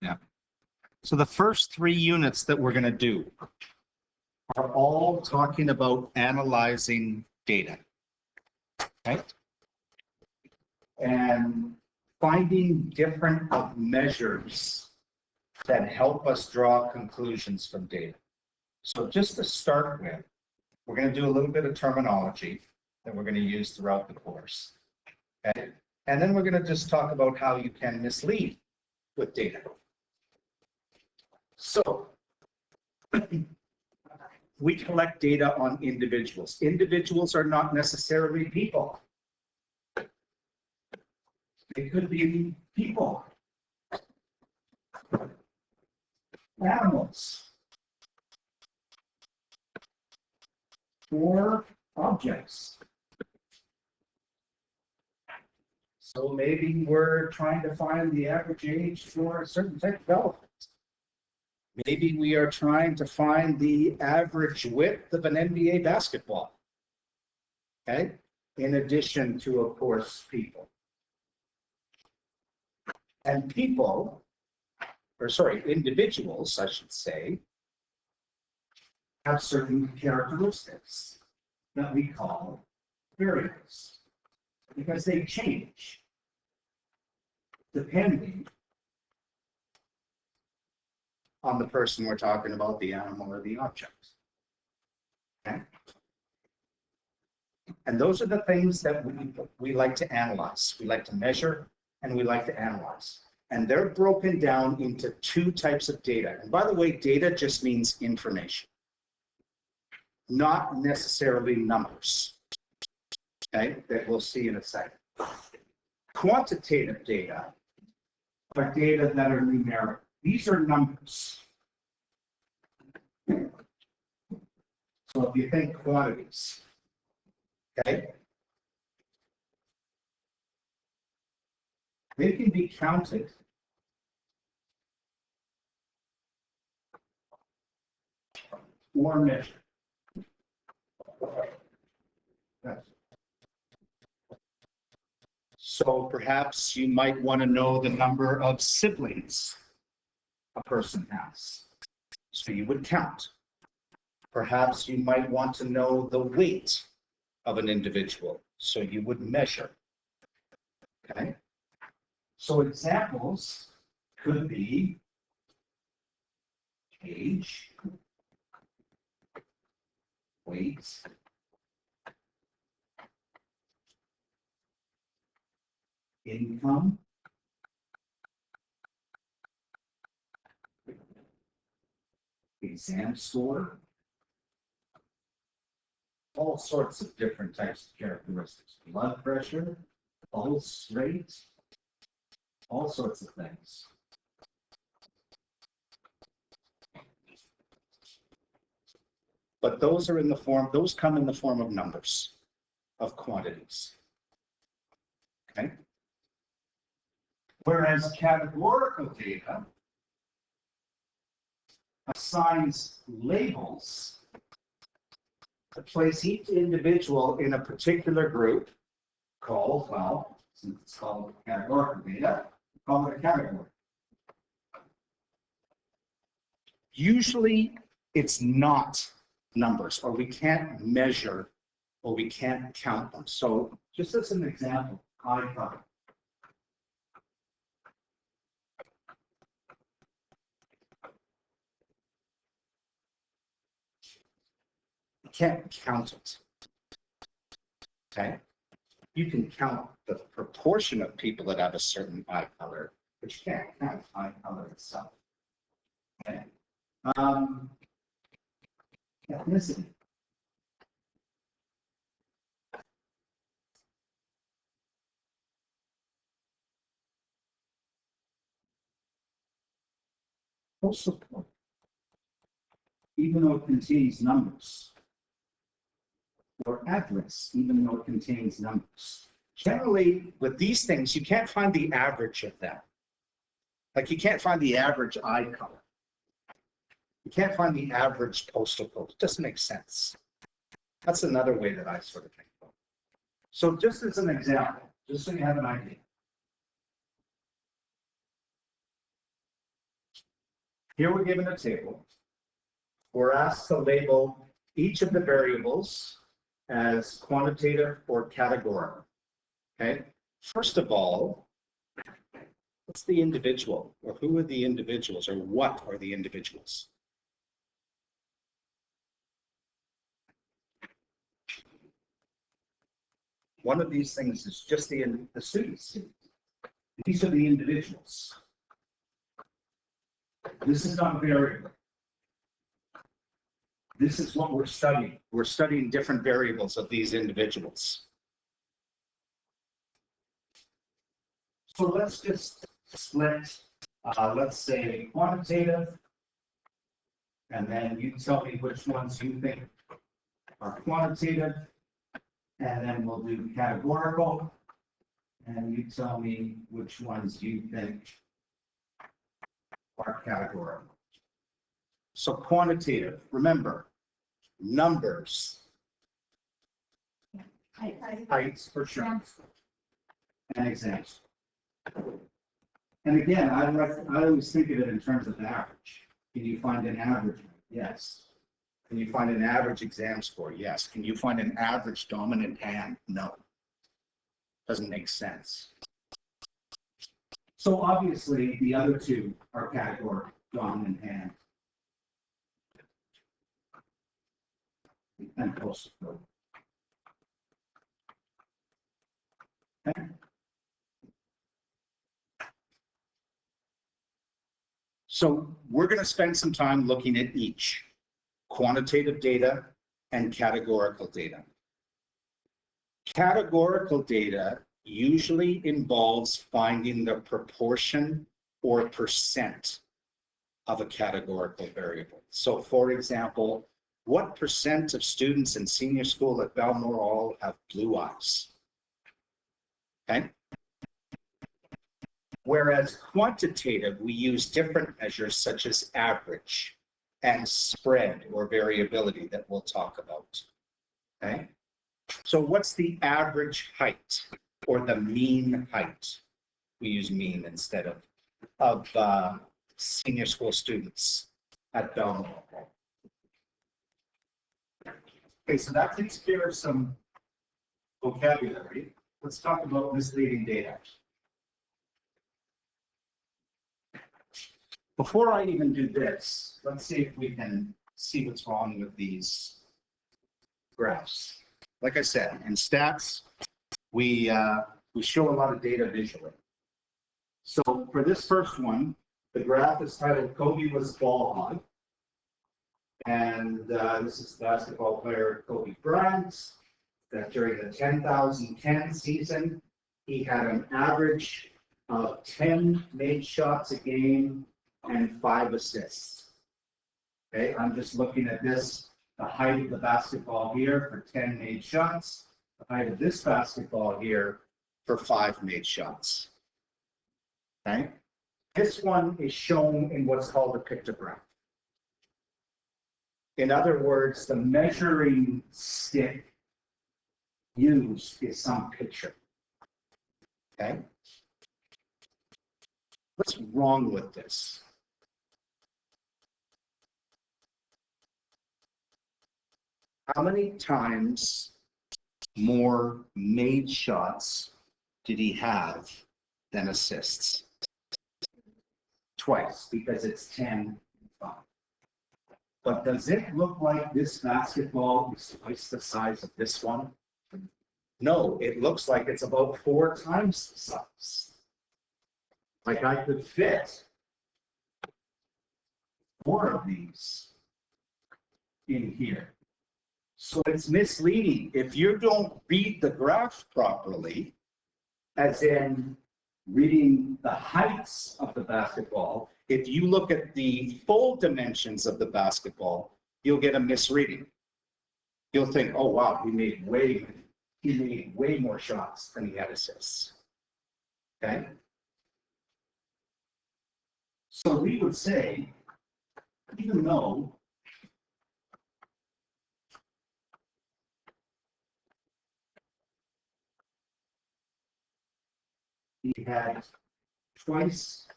Yeah. So the first 3 units that we're going to do are all talking about analyzing data, right? And finding different measures that help us draw conclusions from data. So just to start with, we're going to do a little bit of terminology that we're going to use throughout the course. Okay? And then we're going to just talk about how you can mislead with data. So we collect data on individuals. Individuals are not necessarily people. They could be people, animals, or objects. So maybe we're trying to find the average age for a certain type of elephant. Maybe we are trying to find the average width of an NBA basketball. Okay? In addition to, of course, people. And people, or sorry, individuals, I should say, have certain characteristics that we call variables, because they change depending on the person we're talking about, the animal or the object. Okay? And those are the things that we like to analyze. We like to measure and we like to analyze. And they're broken down into 2 types of data. And by the way, data just means information, not necessarily numbers, okay, that we'll see in a second. Quantitative data are data that are numeric. These are numbers. So if you think quantities, okay, they can be counted or measured. So perhaps you might want to know the number of siblings a person has. So you would count. Perhaps you might want to know the weight of an individual. So you would measure. Okay? So examples could be age, weight, income, exam score, all sorts of different types of characteristics. Blood pressure, pulse rate, all sorts of things. But those are in the form, those come in the form of numbers, of quantities. Okay? Whereas categorical data assigns labels to place each individual in a particular group called, well, since it's called categorical data, we call it a category. Usually it's not numbers, or we can't measure, or we can't count them. So just as an example, eye color. You can't count it. Okay? You can count the proportion of people that have a certain eye color, but you can't count eye color itself. Okay? Ethnicity. Postal code, even though it contains numbers, or address, even though it contains numbers. Generally, with these things, you can't find the average of them. Like you can't find the average eye color. You can't find the average postal code. It doesn't make sense. That's another way that I sort of think about it. So just as an example, just so you have an idea. Here we're given a table. We're asked to label each of the variables as quantitative or categorical. Okay. First of all, what's the individual, or who are the individuals, or what are the individuals? One of these things is just the students. These are the individuals. This is not variable. This is what we're studying. We're studying different variables of these individuals. So let's just split, let's say quantitative, and then you tell me which ones you think are quantitative, and then we'll do categorical, and you tell me which ones you think are categorical. So quantitative, remember, numbers, heights for sure, and exams. And again, I always think of it in terms of average. Can you find an average? Yes. Can you find an average exam score? Yes. Can you find an average dominant hand? No. Doesn't make sense. So obviously, the other two are categorical, dominant hand. And close. Okay. So we're going to spend some time looking at each quantitative data and categorical data. Categorical data usually involves finding the proportion or percent of a categorical variable. So for example, what percent of students in senior school at Balmoral have blue eyes? Okay. Whereas quantitative, we use different measures such as average and spread or variability that we'll talk about. Okay. So what's the average height or the mean height? We use mean instead of senior school students at Balmoral. Okay, so that takes care of some vocabulary. Let's talk about misleading data. Before I even do this, let's see if we can see what's wrong with these graphs. Like I said, in stats, we show a lot of data visually. So for this first one, the graph is titled Kobe was ball hog. And this is basketball player Kobe Bryant, that during the 10,010 season, he had an average of 10 made shots a game and 5 assists. Okay, I'm just looking at this, the height of the basketball here for 10 made shots, the height of this basketball here for 5 made shots. Okay, this one is shown in what's called a pictograph. In other words, the measuring stick used is some picture. Okay? What's wrong with this? How many times more made shots did he have than assists? Twice, because it's 10 and 5. But does it look like this basketball is twice the size of this one? No, it looks like it's about 4 times the size. Like I could fit 4 of these in here. So it's misleading. If you don't read the graph properly, as in reading the heights of the basketball, if you look at the full dimensions of the basketball, you'll get a misreading. You'll think, oh wow, he made way more shots than he had assists. Okay? So we would say, even though he had twice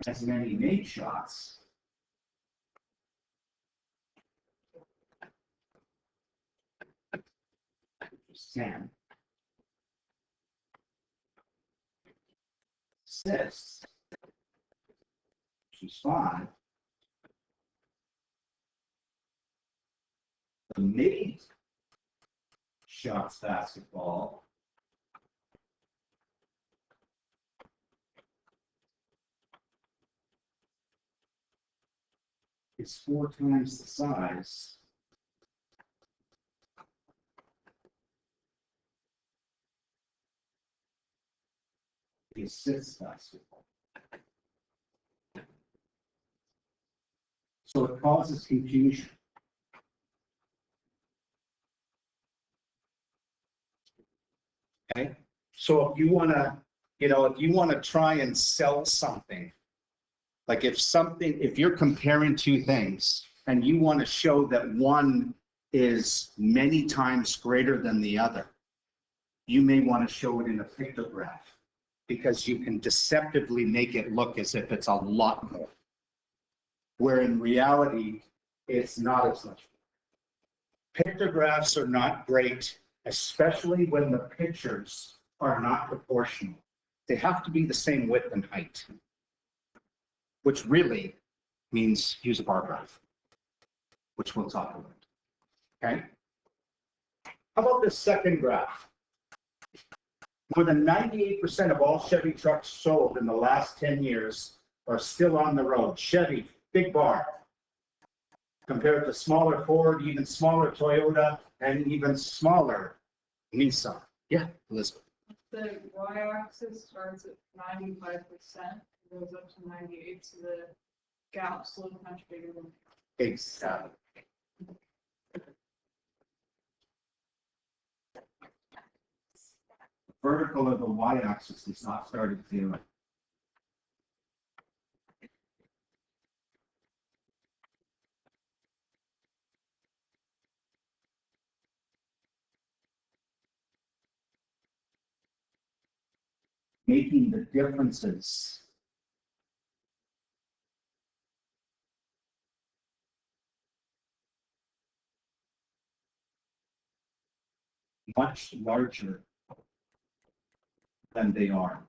as many made shots, is 10. 6, which is 5. The mate shots basketball is 4 times the size of the assist basketball. So it causes confusion. Okay, so if you want to, if you want to try and sell something, like if you're comparing two things and you want to show that one is many times greater than the other, you may want to show it in a pictograph because you can deceptively make it look as if it's a lot more, where in reality, it's not as much. Pictographs are not great, especially when the pictures are not proportional. They have to be the same width and height, which really means use a bar graph, which we'll talk about. Okay? How about this second graph? More than 98% of all Chevy trucks sold in the last 10 years are still on the road. Chevy, big bar, compared to smaller Ford, even smaller Toyota, and even smaller Nissan. Yeah, Elizabeth. The y-axis starts at 95%, goes up to 98, so the gap's look much bigger than. Exactly. Vertical of the y-axis does not start at 0. Making the differences much larger than they are,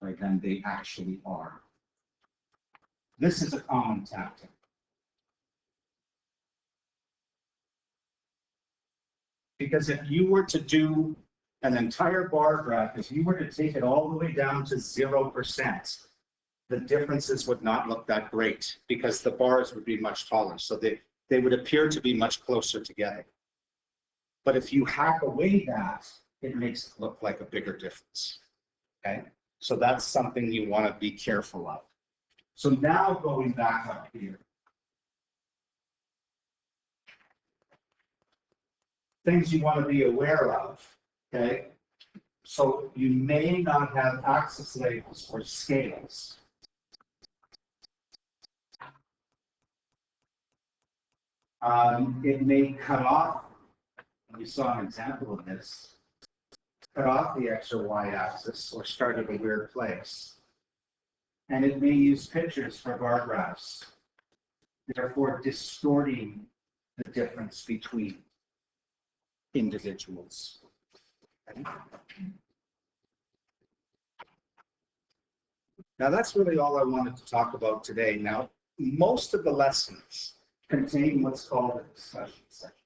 or than they actually are. This is a common tactic. Because if you were to do an entire bar graph, if you were to take it all the way down to 0%, the differences would not look that great because the bars would be much taller. So they would appear to be much closer together. But if you hack away that, it makes it look like a bigger difference. Okay, so that's something you want to be careful of. So now going back up here, things you want to be aware of. Okay, so you may not have axis labels or scales. It may cut off, and we saw an example of this, cut off the X or Y axis or start at a weird place. And it may use pictures for bar graphs, therefore distorting the difference between individuals. Okay. Now that's really all I wanted to talk about today. Now, most of the lessons contain what's called a discussion section.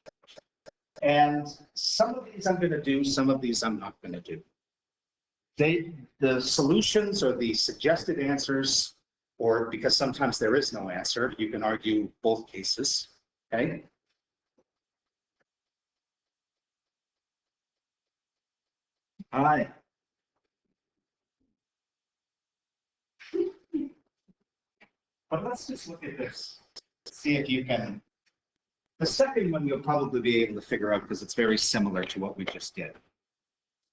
And some of these I'm going to do, some of these I'm not going to do. The solutions or the suggested answers, or because sometimes there is no answer, you can argue both cases, okay? Hi. But let's just look at this, see if you can. The second one you'll probably be able to figure out because it's very similar to what we just did.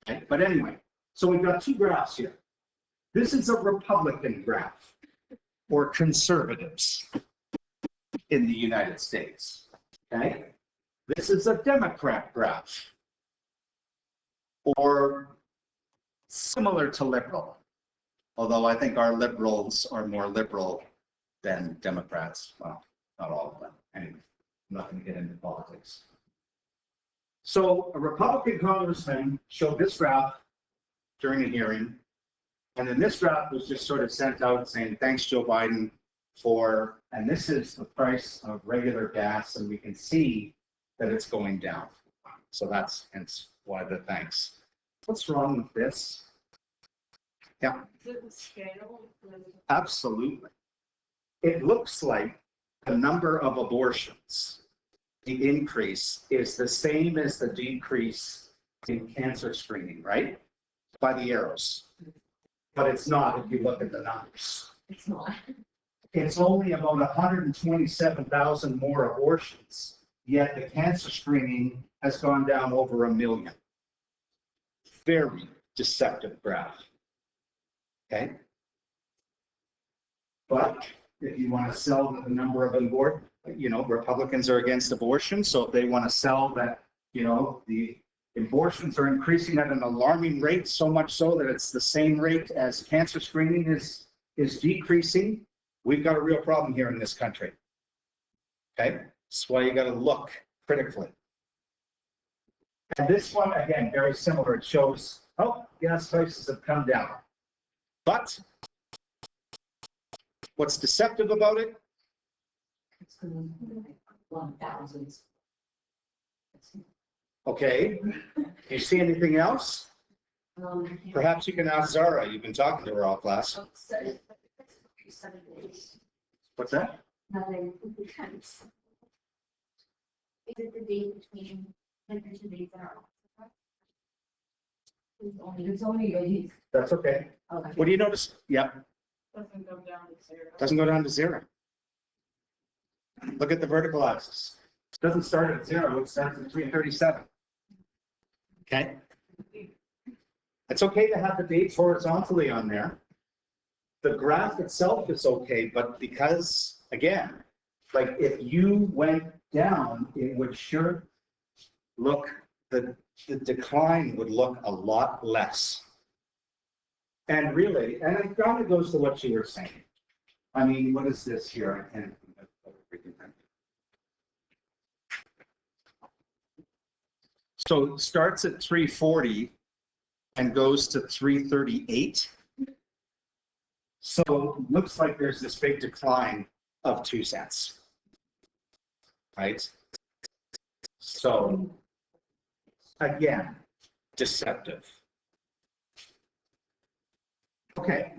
Okay? But anyway, so we've got two graphs here. This is a Republican graph, or conservatives in the United States. Okay? This is a Democrat graph, or similar to liberal, although I think our liberals are more liberal than Democrats. Well, not all of them. Anyway, I'm not going to get into politics. So a Republican congressman showed this graph during a hearing, and then this graph was just sort of sent out saying, thanks, Joe Biden, for, and this is the price of regular gas, and we can see that it's going down. So that's hence why the thanks. What's wrong with this? Yeah. Is it the scale? Absolutely. It looks like the number of abortions, the increase is the same as the decrease in cancer screening, right? By the arrows. But it's not if you look at the numbers. It's not. It's only about 127,000 more abortions, yet the cancer screening has gone down over 1 million. Very deceptive graph. Okay? But if you want to sell the number of abortions, you know, Republicans are against abortion, so if they want to sell that, you know, the abortions are increasing at an alarming rate, so much so that it's the same rate as cancer screening is decreasing, we've got a real problem here in this country. Okay? That's why you got to look critically. And this one, again, very similar. It shows, oh, gas prices have come down. But what's deceptive about it? It's going to be 1,000. Okay. Do you see anything else? Perhaps you can ask Zara. You've been talking to her all class. 7 days. What's that? Nothing. Is it the date between temperature days that are? It's only a week. That's okay. Okay. What do you notice? Yep. Doesn't go down to 0. Doesn't go down to 0. Look at the vertical axis. It doesn't start at 0. It starts at 337. Okay. It's okay to have the dates horizontally on there. The graph itself is okay, but because, again, like if you went down, it would sure look, the decline would look a lot less. And really, and it kind of goes to what you were saying. I mean, what is this here? I can't. So it starts at 340 and goes to 338. So looks like there's this big decline of 2 cents, right? So again, deceptive. Okay.